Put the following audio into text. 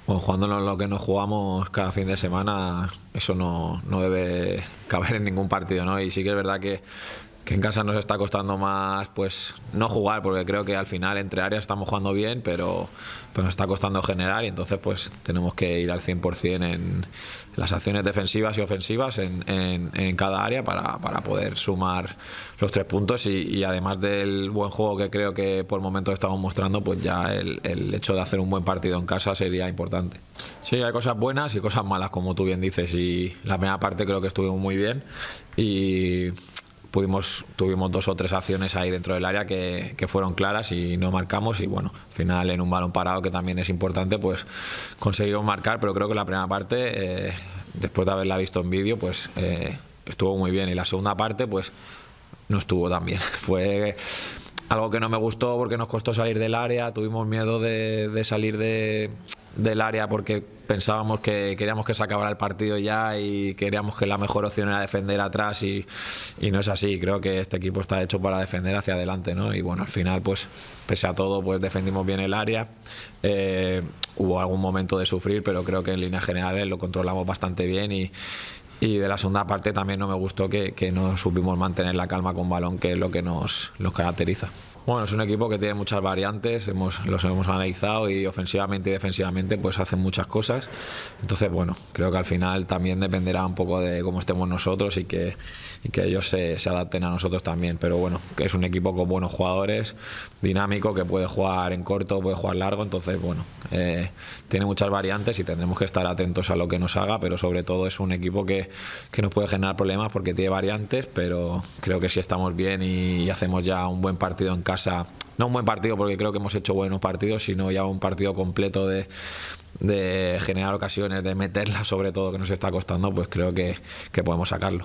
Bueno, jugándonos lo que nos jugamos cada fin de semana, eso no debe caber en ningún partido, ¿no? Y sí que es verdad que en casa nos está costando más, pues, no jugar, porque creo que al final entre áreas estamos jugando bien, pero nos está costando generar y entonces pues tenemos que ir al 100% en las acciones defensivas y ofensivas en cada área para poder sumar los 3 puntos y además del buen juego que creo que por momentos estamos mostrando, pues ya el hecho de hacer un buen partido en casa sería importante. Sí, hay cosas buenas y cosas malas, como tú bien dices, y la primera parte creo que estuvimos muy bien y tuvimos 2 o 3 acciones ahí dentro del área que fueron claras y no marcamos y bueno, al final en un balón parado que también es importante pues conseguimos marcar, pero creo que la primera parte después de haberla visto en vídeo pues estuvo muy bien y la segunda parte pues no estuvo tan bien. Fue algo que no me gustó porque nos costó salir del área, tuvimos miedo de salir del área porque pensábamos que queríamos que se acabara el partido ya y queríamos que la mejor opción era defender atrás y no es así. Creo que este equipo está hecho para defender hacia adelante, ¿no? Y bueno, al final pues pese a todo pues defendimos bien el área, hubo algún momento de sufrir, pero creo que en líneas generales lo controlamos bastante bien y de la segunda parte también no me gustó que no supimos mantener la calma con balón, que es lo que nos caracteriza. Bueno, es un equipo que tiene muchas variantes, los hemos analizado y ofensivamente y defensivamente pues hacen muchas cosas. Entonces, bueno, creo que al final también dependerá un poco de cómo estemos nosotros y que ellos se adapten a nosotros también. Pero bueno, que es un equipo con buenos jugadores, dinámico, que puede jugar en corto, puede jugar largo. Entonces, bueno, tiene muchas variantes y tendremos que estar atentos a lo que nos haga, pero sobre todo es un equipo que nos puede generar problemas porque tiene variantes, pero creo que si estamos bien y hacemos ya un buen partido en casa, no un buen partido porque creo que hemos hecho buenos partidos, sino ya un partido completo de generar ocasiones, de meterla sobre todo, que nos está costando, pues creo que podemos sacarlo.